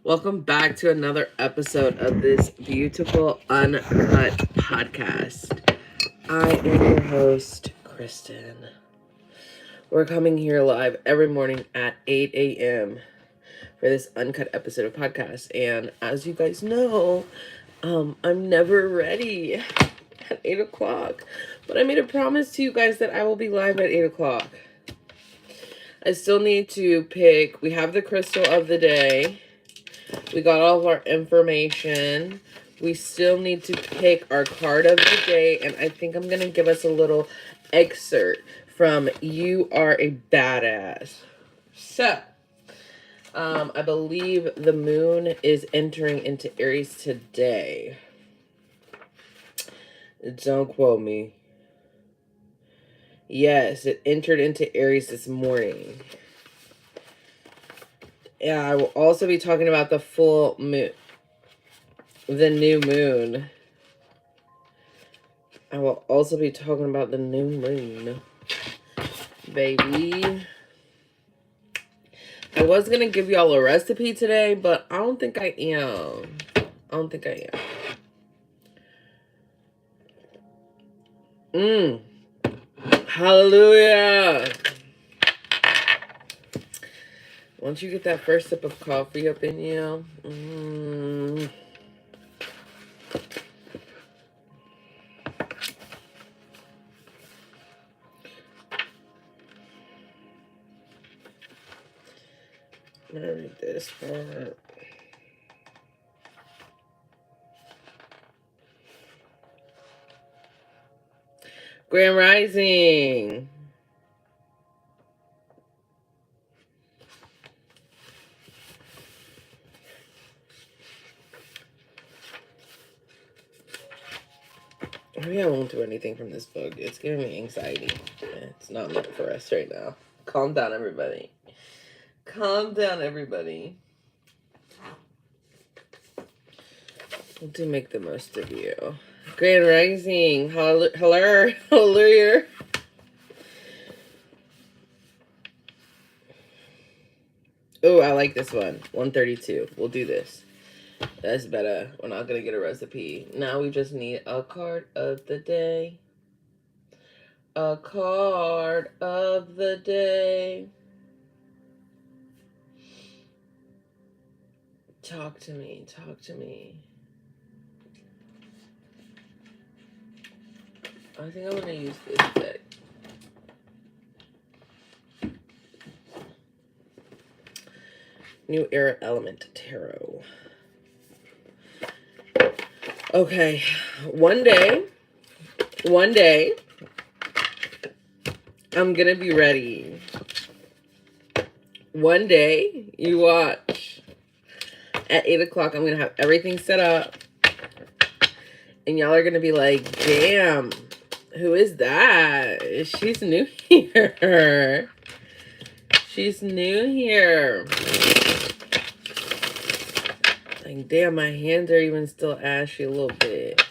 Welcome back to another episode of this beautiful Uncut podcast. I am your host, Kristen. We're coming here live every morning at 8 a.m. for this Uncut episode of podcast. And as you guys know, I'm never ready at 8 o'clock. But I made a promise to you guys that I will be live at 8 o'clock. I still need to pick, we have the crystal of the day. We got all of our information. We still need to pick our card of the day. And I think I'm going to give us a little excerpt from You Are a Badass. So, I believe the moon is entering into Aries today. Don't quote me. Yes, it entered into Aries this morning. Yeah, I will also be talking about the full moon, the new moon. I will also be talking about the new moon, baby. I was going to give y'all a recipe today, but I don't think I am. Hallelujah. Once you get that first sip of coffee up in you, I'm gonna read this part. Grand Rising. Maybe I won't do anything from this book. It's giving me anxiety. It's not meant for us right now. Calm down, everybody. Calm down, everybody. We'll do make the most of you. Grand Rising. Hallelujah. Oh, I like this one. 132. We'll do this. That's better. We're not going to get a recipe. Now we just need a card of the day. A card of the day. Talk to me. Talk to me. I think I'm going to use this deck. New Era Element Tarot. Okay. One day, I'm going to be ready. One day, you watch. At 8 o'clock, I'm going to have everything set up. And y'all are going to be like, damn, who is that? She's new here. She's new here. Like, damn, my hands are even still ashy a little bit.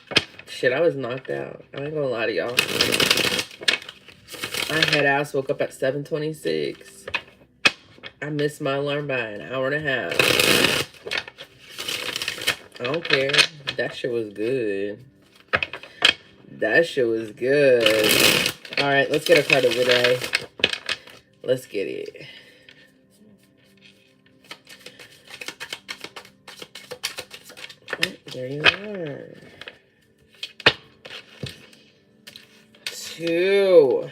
Shit, I was knocked out. I ain't gonna lie to y'all. My head ass woke up at 7:26. I missed my alarm by an hour and a half. I don't care. That shit was good. That shit was good. All right, let's get a card of the day. Let's get it. Oh, there you are. Two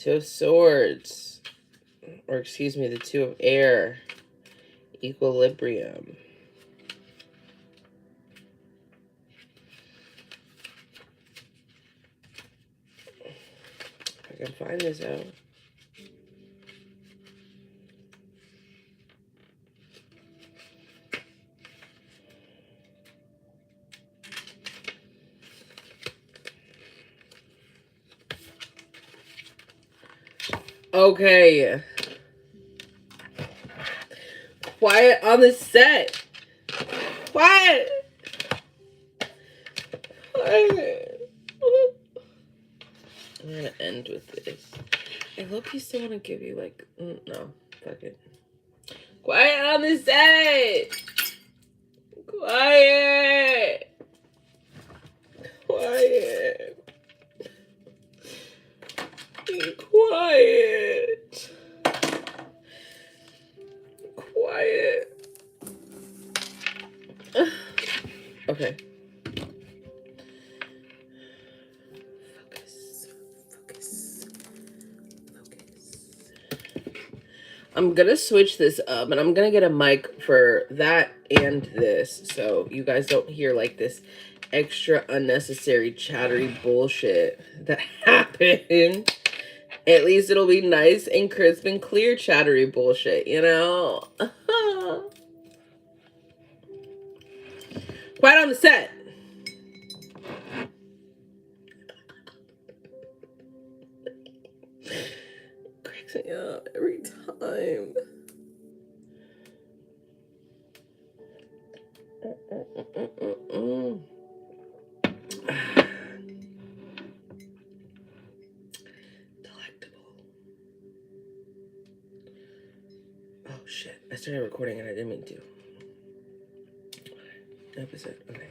of Swords. Or excuse me, the Two of Air. Equilibrium. If I can find this out. Okay. Quiet on the set. Quiet. Quiet. I'm gonna end with this. I low-key still want to give you like, no, fuck it. on the set. Quiet. Quiet. Be quiet. Quiet. Okay. Focus. I'm gonna switch this up, and I'm gonna get a mic for that and this, so you guys don't hear like this extra unnecessary chattery bullshit that happened. At least it'll be nice and crisp and clear chattery bullshit, you know? Quiet on the set. Cracks me up every time. Delectable. Oh shit, I started recording and I didn't mean to. Episode, okay.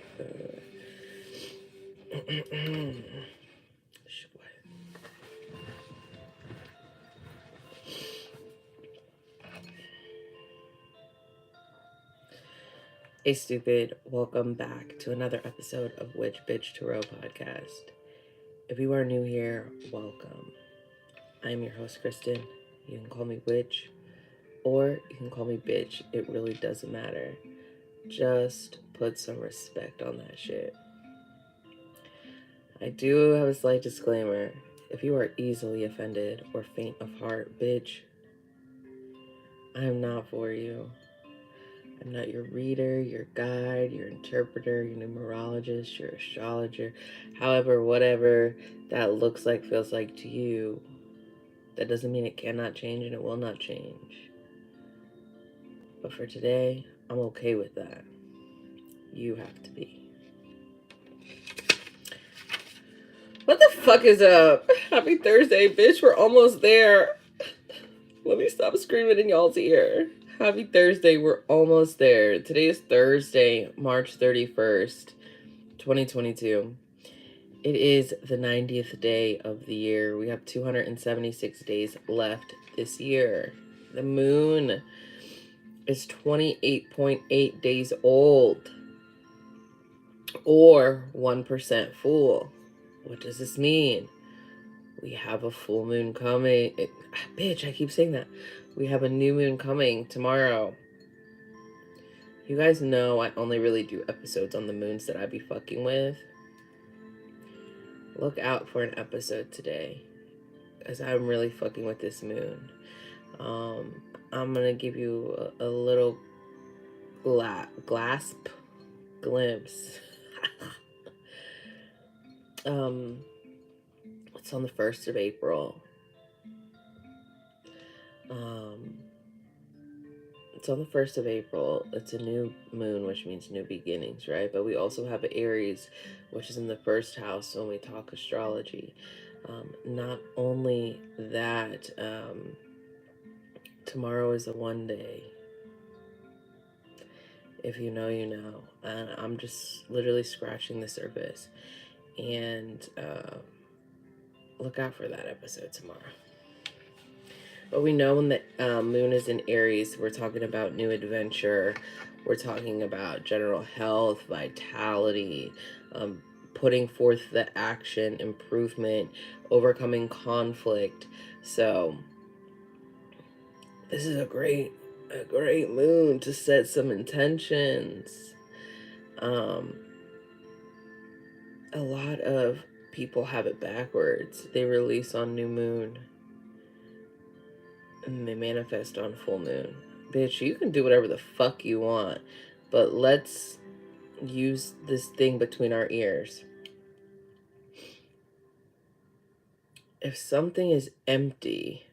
Hey stupid, welcome back to another episode of Witch Bitch Tarot Podcast. If you are new here, welcome. I'm your host, Kristen. You can call me Witch, or you can call me Bitch. It really doesn't matter. Just put some respect on that shit. I do have a slight disclaimer. If you are easily offended or faint of heart, bitch, I am not for you. I'm not your reader, your guide, your interpreter, your numerologist, your astrologer. However, whatever that looks like, feels like to you, that doesn't mean it cannot change and it will not change. But for today, I'm okay with that. You have to be. What the fuck is up? Happy Thursday, bitch. We're almost there. Let me stop screaming in y'all's ear. Happy Thursday. We're almost there. Today is Thursday, March 31st, 2022. It is the 90th day of the year. We have 276 days left this year. The moon is 28.8 days old, or 1% full. What does this mean? We have a full moon coming. Bitch, I keep saying that. We have a new moon coming tomorrow. You guys know I only really do episodes on the moons that I be fucking with. Look out for an episode today, as I'm really fucking with this moon. I'm gonna give you a little glimpse. It's on the 1st of April. It's on the 1st of April. It's a new moon, which means new beginnings, right? But we also have Aries, which is in the 1st house when we talk astrology. Not only that, tomorrow is a one day. If you know, you know. And I'm just literally scratching the surface. And look out for that episode tomorrow. But we know when the moon is in Aries, we're talking about new adventure. We're talking about general health, vitality, putting forth the action, improvement, overcoming conflict. So this is a great moon to set some intentions. A lot of people have it backwards. They release on new moon and they manifest on full moon. Bitch, you can do whatever the fuck you want, but let's use this thing between our ears. If something is empty,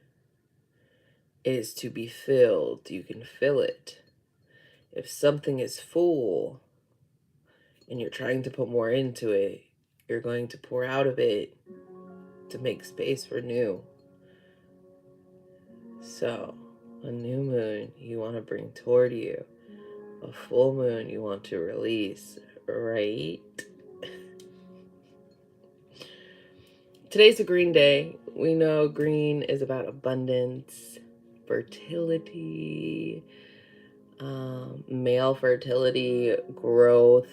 it is to be filled. You can fill it. If something is full and you're trying to put more into it, you're going to pour out of it to make space for new. So A new moon you want to bring toward you. A full moon you want to release, right? Today's a green day. We know green is about abundance, fertility, male fertility, growth.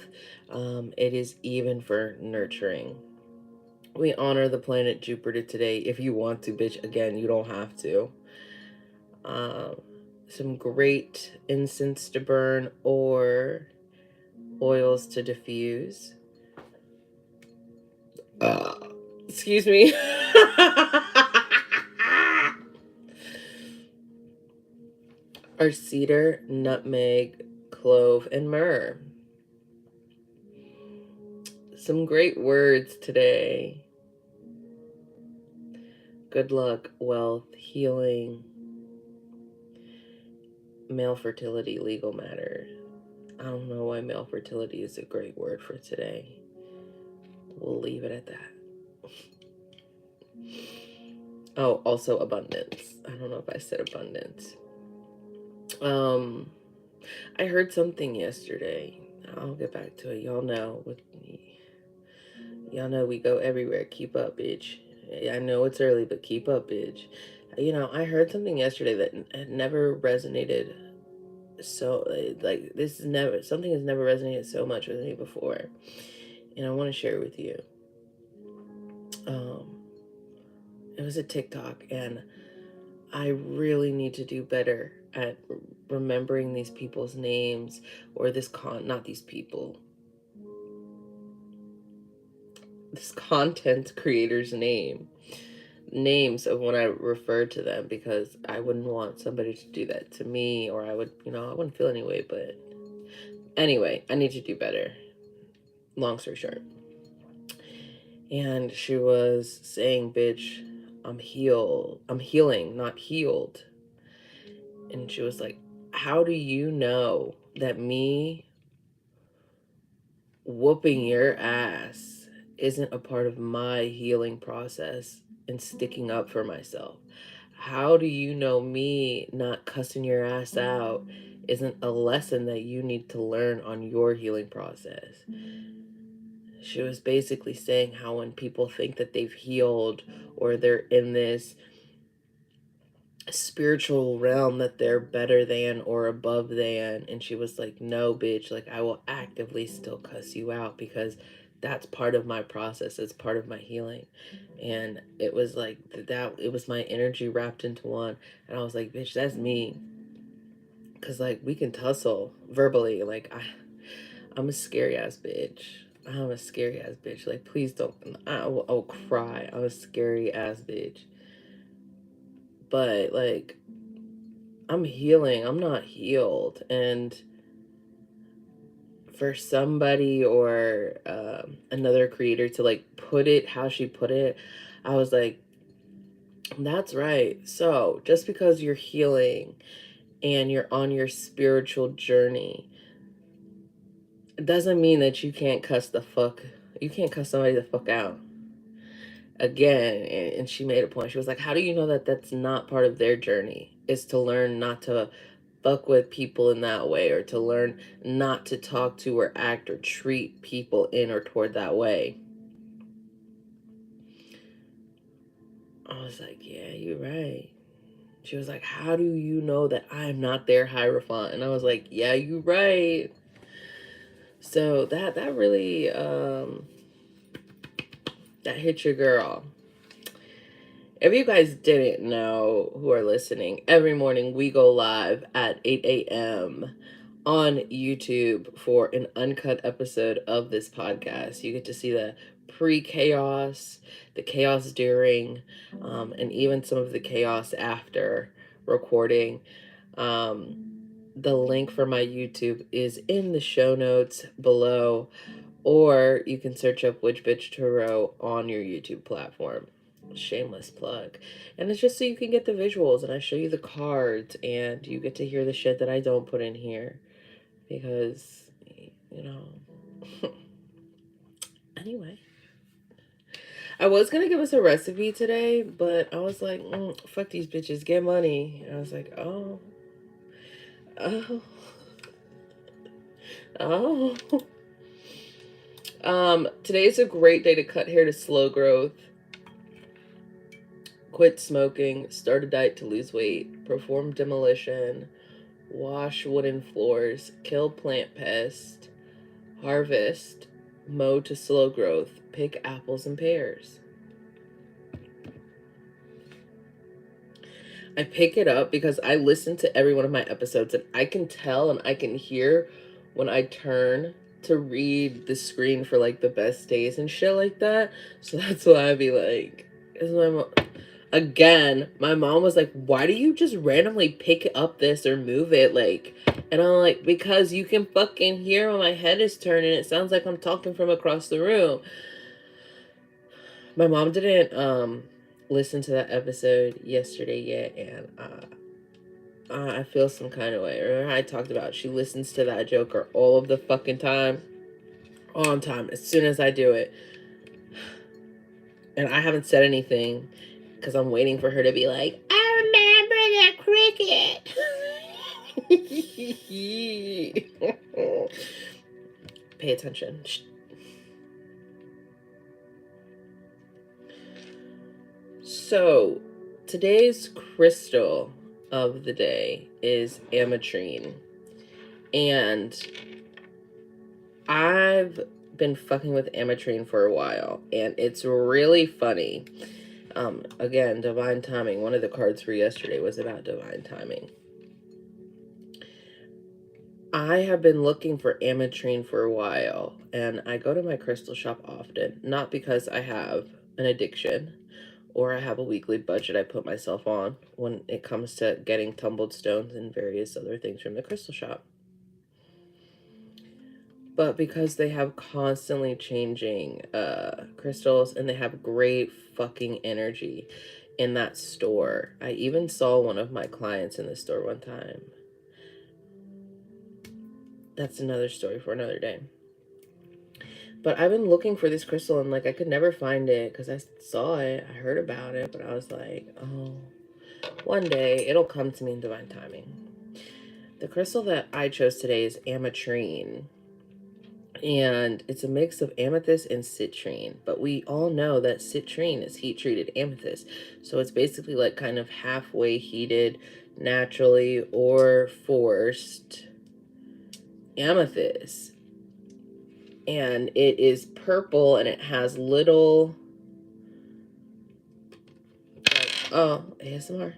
It is even for nurturing. We honor the planet Jupiter today. If you want to, bitch, again, you don't have to. Some great incense to burn or oils to diffuse. Excuse me. Are cedar, nutmeg, clove, and myrrh. Some great words today. Good luck, wealth, healing, male fertility, legal matters. I don't know why male fertility is a great word for today. We'll leave it at that. Oh, also abundance. I don't know if I said abundance. I heard something yesterday. I'll get back to it. Y'all know we go everywhere. Keep up, bitch. I know it's early, but keep up, bitch. I heard something yesterday that never resonated so something has never resonated so much with me before, and I want to share it with you. It was a TikTok, and I really need to do better at remembering these people's names, or this content creator's names of when I refer to them, because I wouldn't want somebody to do that to me, or I wouldn't feel anyway. But anyway, I need to do better. Long story short. And she was saying, bitch, I'm healing, not healed. And she was like, how do you know that me whooping your ass isn't a part of my healing process and sticking up for myself? How do you know me not cussing your ass out isn't a lesson that you need to learn on your healing process? She was basically saying how when people think that they've healed, or they're in this spiritual realm, that they're better than or above than, and she was like, no, bitch, like, I will actively still cuss you out, because that's part of my process. It's part of my healing. And it was like it was my energy wrapped into one, and I was like, bitch, that's me. Because like, we can tussle verbally. Like, I'm a scary ass bitch. I'm a scary ass bitch. Like, please don't. I'll cry. I'm a scary ass bitch. But like, I'm healing. I'm not healed. And for somebody, or another creator, to like put it how she put it, I was like, that's right. So just because you're healing and you're on your spiritual journey, it doesn't mean that you can't cuss somebody the fuck out. Again, and she made a point. She was like, how do you know that that's not part of their journey, is to learn not to fuck with people in that way, or to learn not to talk to or act or treat people in or toward that way? I was like, yeah, you're right. She was like, how do you know that I'm not their Hierophant? And I was like, yeah, you're right. So that really that hit your girl. If you guys didn't know, who are listening, every morning we go live at 8 a.m. on YouTube for an uncut episode of this podcast. You get to see the pre-chaos, the chaos during, and even some of the chaos after recording. The link for my YouTube is in the show notes below, or you can search up Witch Bitch Tarot on your YouTube platform. Shameless plug. And it's just so you can get the visuals, and I show you the cards, and you get to hear the shit that I don't put in here, because anyway, I was gonna give us a recipe today, but I was like, fuck these bitches, get money. And I was like, oh, oh. Today is a great day to cut hair to slow growth, quit smoking, start a diet to lose weight, perform demolition, wash wooden floors, kill plant pests, harvest, mow to slow growth, pick apples and pears. I pick it up because I listen to every one of my episodes and I can tell and I can hear when I turn to read the screen for like the best days and shit like that. So that's why I'd be like, again, my mom was like, why do you just randomly pick up this or move it? Like, and I'm like, because you can fucking hear when my head is turning. It sounds like I'm talking from across the room. My mom didn't listen to that episode yesterday yet, and I feel some kind of way. Remember I talked about she listens to that Joker all of the fucking time, on time, as soon as I do it. And I haven't said anything because I'm waiting for her to be like, I remember the cricket. Pay attention. So, today's crystal of the day is ametrine. And I've been fucking with ametrine for a while, and it's really funny. Again, divine timing. One of the cards for yesterday was about divine timing. I have been looking for ametrine for a while, and I go to my crystal shop often, not because I have an addiction or I have a weekly budget I put myself on when it comes to getting tumbled stones and various other things from the crystal shop, but because they have constantly changing crystals and they have great fucking energy in that store. I even saw one of my clients in the store one time. That's another story for another day. But I've been looking for this crystal and like I could never find it because I saw it, I heard about it, but I was like, oh, one day it'll come to me in divine timing. The crystal that I chose today is ametrine. And it's a mix of amethyst and citrine. But we all know that citrine is heat-treated amethyst. So it's basically like kind of halfway heated naturally or forced amethyst. And it is purple and it has little... Oh, ASMR.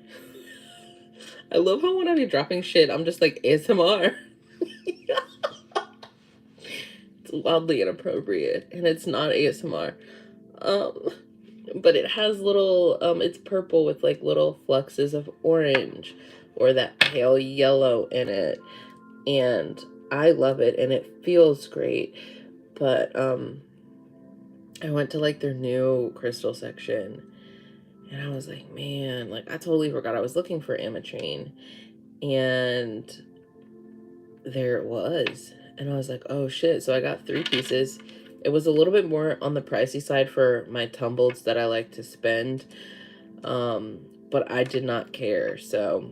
I love how when I be dropping shit, I'm just like, ASMR. It's wildly inappropriate, and it's not ASMR. But it has little, it's purple with like little fluxes of orange or that pale yellow in it. And I love it, and it feels great. But, I went to like their new crystal section, and I was like, man, like I totally forgot I was looking for ametrine, and there it was. And I was like, oh shit. So I got 3 pieces. It was a little bit more on the pricey side for my tumbleds that I like to spend. But I did not care. So,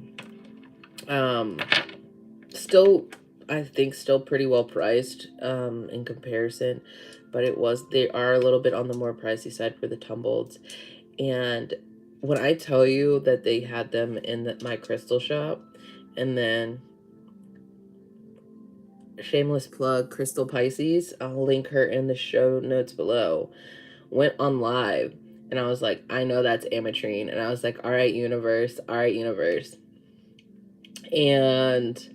still, I think still pretty well priced, in comparison. But they are a little bit on the more pricey side for the tumbleds. And when I tell you that they had them in my crystal shop, and then shameless plug, Crystal Pisces, I'll link her in the show notes below, went on live, and I was like, I know that's ametrine, and I was like, all right, universe, and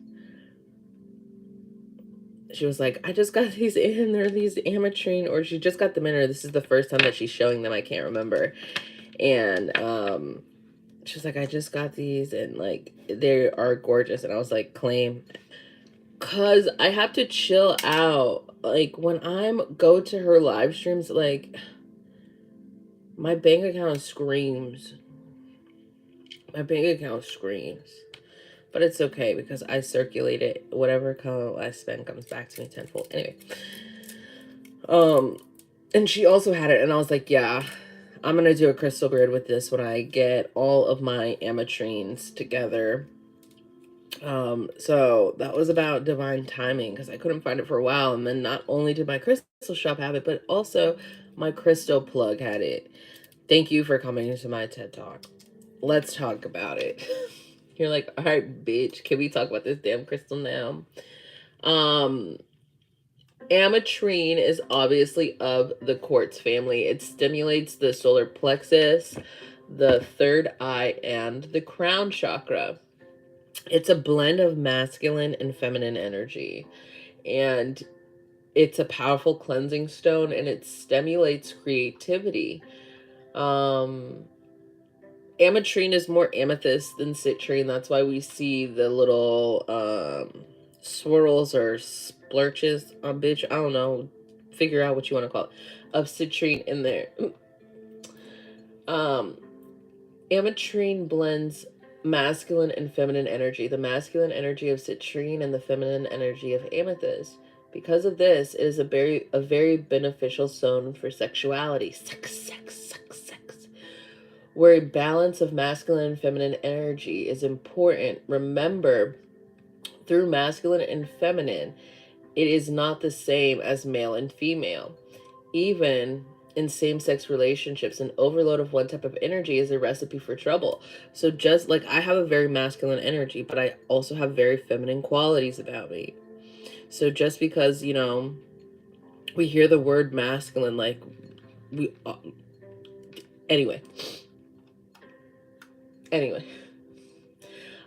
she was like, I just got these in, they're these ametrine, or she just got them in, or this is the first time that she's showing them, I can't remember, and she was like, I just got these, and like, they are gorgeous, and I was like, claim. Cause I have to chill out. Like when go to her live streams, like my bank account screams. My bank account screams. But it's okay because I circulate it. Whatever I spend comes back to me tenfold. Anyway. And she also had it, and I was like, yeah, I'm going to do a crystal grid with this when I get all of my ametrines together. So that was about divine timing because I couldn't find it for a while. And then not only did my crystal shop have it, but also my crystal plug had it. Thank you for coming to my TED Talk. Let's talk about it. You're like, all right, bitch, can we talk about this damn crystal now? Ametrine is obviously of the quartz family. It stimulates the solar plexus, the third eye, and the crown chakra. It's a blend of masculine and feminine energy, and it's a powerful cleansing stone, and it stimulates creativity. Ametrine is more amethyst than citrine. That's why we see the little swirls or splurches on bitch. I don't know. Figure out what you want to call it. Of citrine in there. Ametrine blends masculine and feminine energy. The masculine energy of citrine and the feminine energy of amethyst. Because of this, it is a very beneficial stone for sexuality. Sex. Where a balance of masculine and feminine energy is important. Remember, through masculine and feminine, it is not the same as male and female. Even in same-sex relationships, an overload of one type of energy is a recipe for trouble. So just like I have a very masculine energy, but I also have very feminine qualities about me. So just because, we hear the word masculine, like we anyway.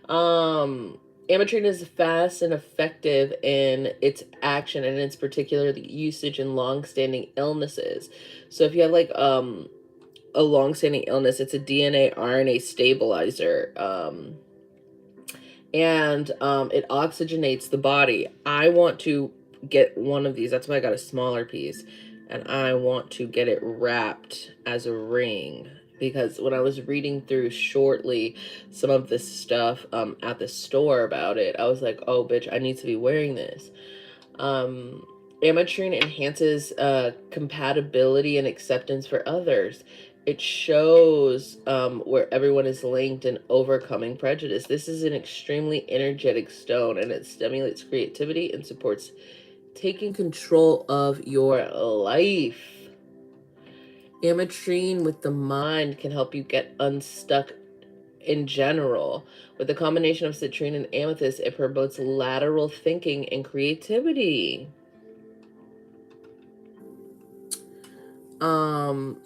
Ametrine is fast and effective in its action, and its particular usage in long-standing illnesses. So if you have like a long-standing illness, it's a DNA RNA stabilizer, and it oxygenates the body. I want to get one of these. That's why I got a smaller piece, and I want to get it wrapped as a ring, because when I was reading through shortly some of this stuff at the store about it, I was like, oh bitch, I need to be wearing this. Ametrine enhances compatibility and acceptance for others. It shows where everyone is linked and overcoming prejudice. This is an extremely energetic stone, and it stimulates creativity and supports taking control of your life. Ametrine with the mind can help you get unstuck in general. With the combination of citrine and amethyst, it promotes lateral thinking and creativity.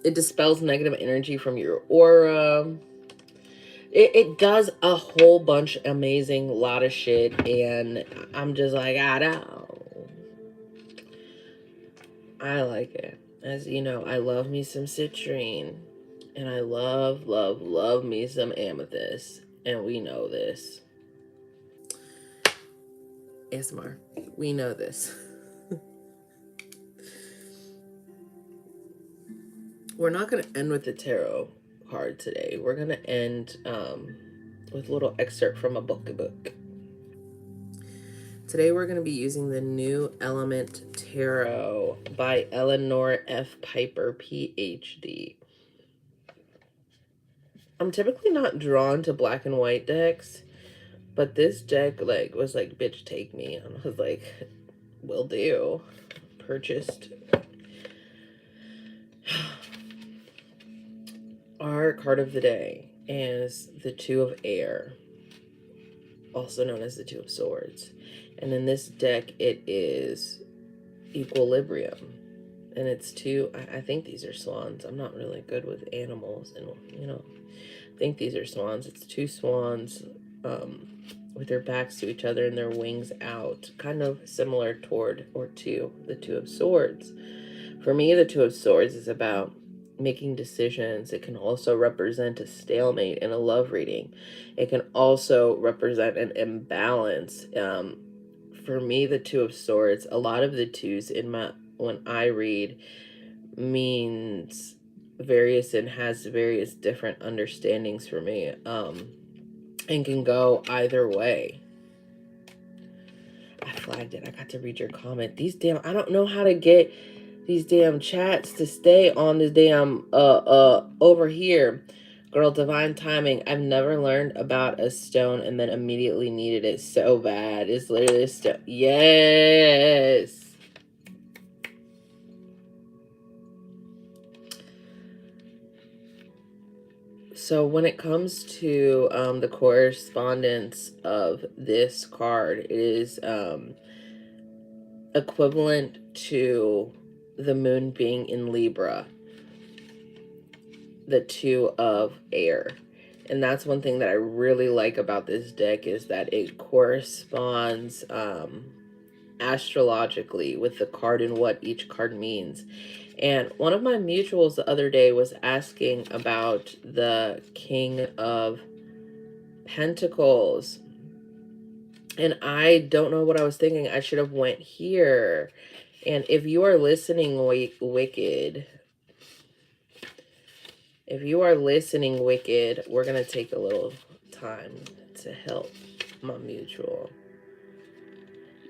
It dispels negative energy from your aura. It does a whole bunch amazing lot of shit, and I'm just like, I don't. I like it. As you know, I love me some citrine, and I love me some amethyst, and we know this. ASMR, we know this. We're not going to end with the tarot card today. We're going to end with a little excerpt from a book. Today we're going to be using the New Element Tarot by Eleanor F. Piper, PhD. I'm typically not drawn to black and white decks, but this deck was like, bitch, take me. And I was like, will do. Purchased. Our card of the day is the Two of Air, also known as the Two of Swords. And in this deck, it is equilibrium. And it's two, I think these are swans. I'm not really good with animals, and I think these are swans. It's two swans with their backs to each other and their wings out, kind of similar to the Two of Swords. For me, the Two of Swords is about making decisions. It can also represent a stalemate in a love reading. It can also represent an imbalance. For me, the Two of Swords, a lot of the twos when I read means various and has various different understandings for me, and can go either way. I flagged it. I got to read your comment. I don't know how to get these damn chats to stay on this damn over here. Girl, divine timing. I've never learned about a stone and then immediately needed it so bad. It's literally a stone. Yes. So when it comes to the correspondence of this card, it is equivalent to the moon being in Libra, the two of air. And that's one thing that I really like about this deck, is that it corresponds astrologically with the card and what each card means. And one of my mutuals the other day was asking about the King of Pentacles. And I don't know what I was thinking. I should have went here. And if you are listening, Wicked, if you are listening, Wicked, we're going to take a little time to help my mutual.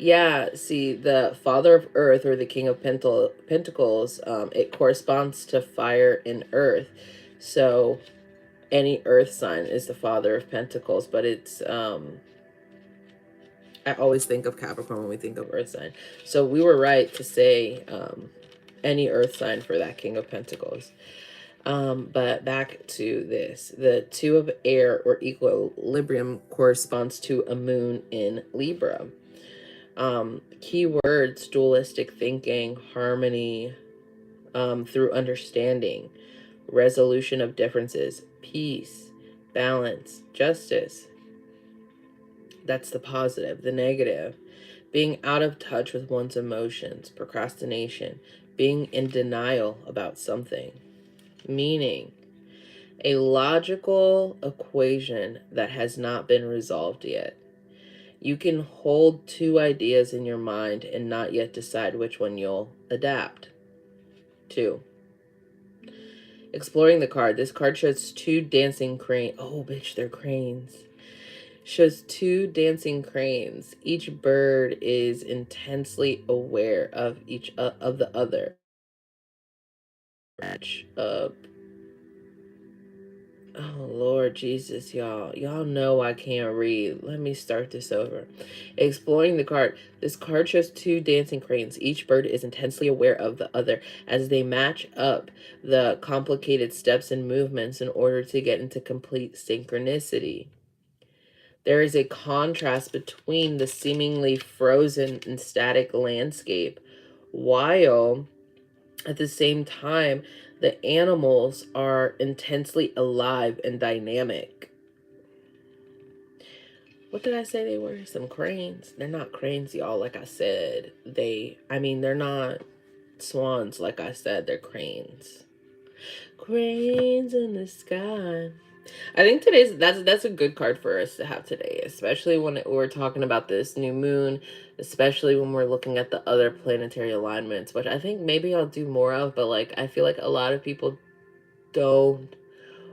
Yeah, see, the Father of Earth, or the King of Pentacles, it corresponds to fire and earth. So any earth sign is the Father of Pentacles, but it's I always think of Capricorn when we think of earth sign. So we were right to say any earth sign for that King of Pentacles. But back to this. The two of air, or equilibrium, corresponds to a moon in Libra. Keywords: dualistic thinking, harmony through understanding, resolution of differences, peace, balance, justice. That's the positive. The negative: being out of touch with one's emotions, procrastination, being in denial about something. Meaning, a logical equation that has not been resolved yet. You can hold two ideas in your mind and not yet decide which one you'll adapt to. Exploring the card. This card shows two dancing cranes. Oh, bitch, they're cranes. Shows two dancing cranes. Each bird is intensely aware of each of the other. Oh, Lord Jesus, y'all. Y'all know I can't read. Let me start this over. Exploring the card. This card shows two dancing cranes. Each bird is intensely aware of the other as they match up the complicated steps and movements in order to get into complete synchronicity. There is a contrast between the seemingly frozen and static landscape, while at the same time, the animals are intensely alive and dynamic. What did I say they were? Some cranes. They're not cranes, y'all, like I said. They're not swans, like I said. They're cranes. Cranes in the sky. I think that's a good card for us to have today, especially when we're talking about this new moon, especially when we're looking at the other planetary alignments, which I think maybe I'll do more of, but like I feel like a lot of people don't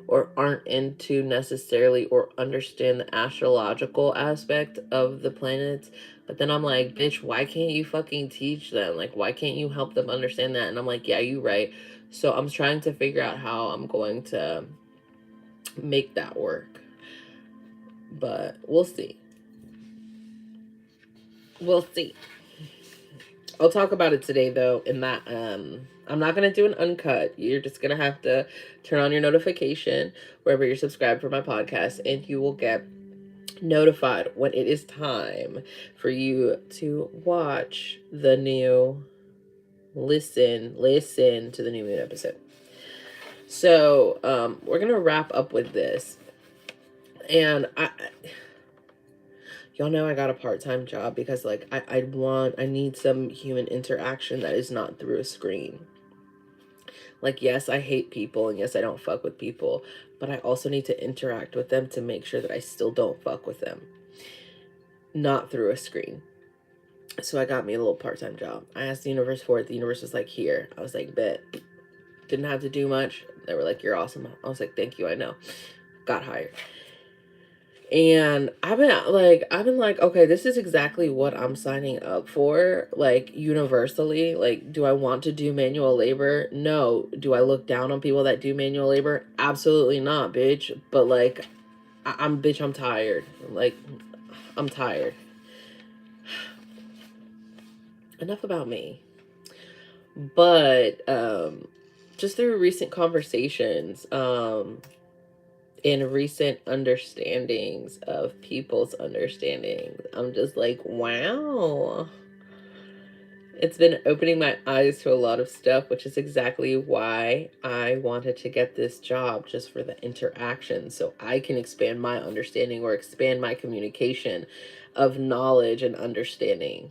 or aren't into necessarily or understand the astrological aspect of the planets. But then I'm like, bitch, why can't you fucking teach them? Like, why can't you help them understand that? And I'm like, yeah, you right. So I'm trying to figure out how I'm going to make that work. But we'll see. We'll see. I'll talk about it today, though, in that I'm not going to do an uncut. You're just going to have to turn on your notification wherever you're subscribed for my podcast, and you will get notified when it is time for you to watch the new listen to the new moon episode. So we're going to wrap up with this. And y'all know I got a part-time job because like I need some human interaction that is not through a screen. Like, yes, I hate people, and yes, I don't fuck with people, but I also need to interact with them to make sure that I still don't fuck with them. Not through a screen. So I got me a little part-time job. I asked the universe for it. The universe was like, here. I was like, bet. Didn't have to do much. They were like, you're awesome. I was like, thank you, I know. Got hired. And I've been like, okay, this is exactly what I'm signing up for, like universally. Like, do I want to do manual labor? No. Do I look down on people that do manual labor? Absolutely not, bitch. But like, I'm tired. Like, I'm tired. Enough about me. But just through recent conversations, in recent understandings of people's understandings, I'm just like, wow. It's been opening my eyes to a lot of stuff, which is exactly why I wanted to get this job, just for the interaction, so I can expand my understanding or expand my communication of knowledge and understanding.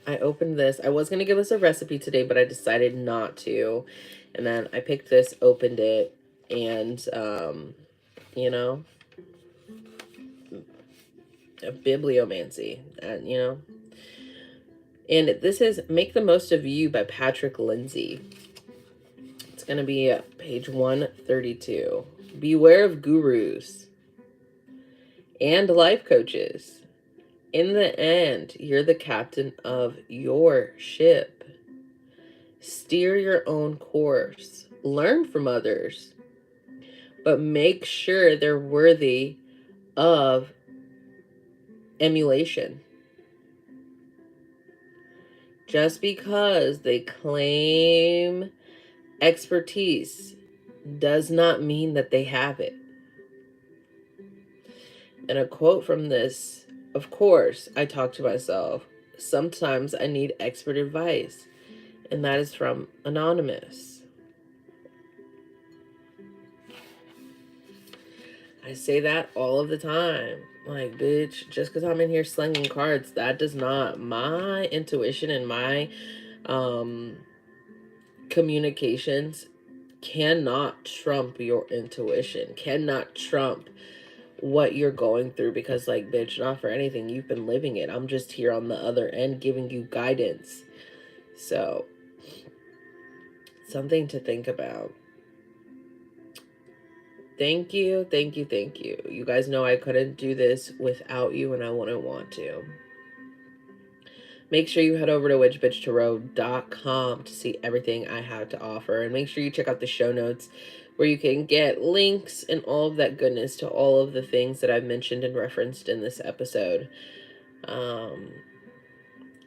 I opened this. I was going to give us a recipe today, but I decided not to. And then I picked this, opened it, and, you know, a bibliomancy, and, you know. And this is Make the Most of You by Patrick Lindsay. It's going to be page 132. Beware of gurus and life coaches. In the end, you're the captain of your ship. Steer your own course. Learn from others. But make sure they're worthy of emulation. Just because they claim expertise does not mean that they have it. And a quote from this: of course, I talk to myself. Sometimes I need expert advice. And that is from Anonymous. I say that all of the time. Like, bitch, just because I'm in here slinging cards, that does not, my intuition and my communications cannot trump your intuition, cannot trump what you're going through, because, like, bitch, not for anything, you've been living it. I'm just here on the other end giving you guidance. So, something to think about. Thank you, thank you, thank you. You guys know I couldn't do this without you, and I wouldn't want to. Make sure you head over to witchbitchtarot.com to see everything I have to offer. And make sure you check out the show notes, where you can get links and all of that goodness to all of the things that I've mentioned and referenced in this episode.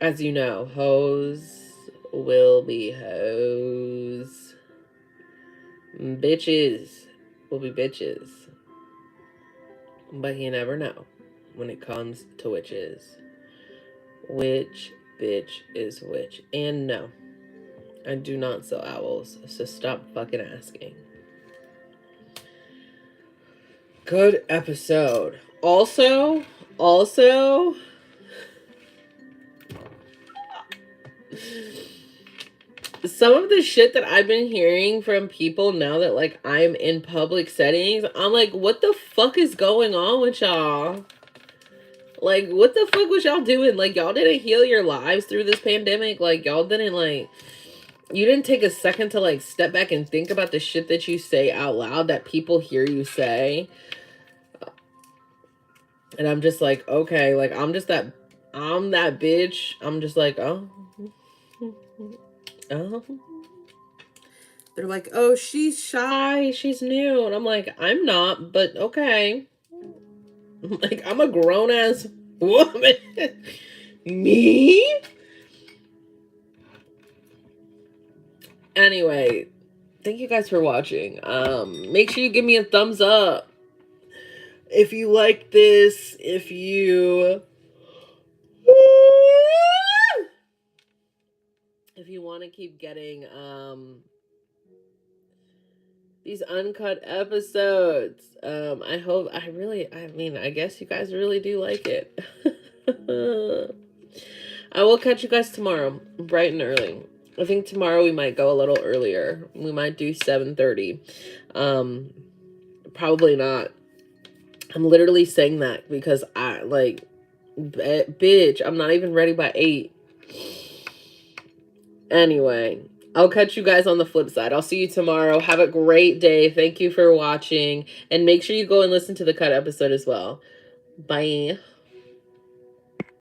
As you know, hoes will be hoes. Bitches will be bitches. But you never know when it comes to witches. Which bitch is which? And no, I do not sell owls, so stop fucking asking. Good episode. Also, some of the shit that I've been hearing from people now that, like, I'm in public settings, I'm like, what the fuck is going on with y'all? Like, what the fuck was y'all doing? Like, y'all didn't heal your lives through this pandemic? Like, y'all didn't, like, you didn't take a second to, like, step back and think about the shit that you say out loud that people hear you say? And I'm just like, okay, like, I'm that bitch. I'm just like, oh. They're like, oh, she's shy, she's new. And I'm like, I'm not, but okay. Like, I'm a grown-ass woman. Me? Anyway, thank you guys for watching. Make sure you give me a thumbs up if you like this, if you want to keep getting these uncut episodes. I guess you guys really do like it. I will catch you guys tomorrow, bright and early. I think tomorrow we might go a little earlier. We might do 7:30. Probably not. I'm literally saying that because bitch, I'm not even ready by 8. Anyway, I'll catch you guys on the flip side. I'll see you tomorrow. Have a great day. Thank you for watching. And make sure you go and listen to the cut episode as well. Bye.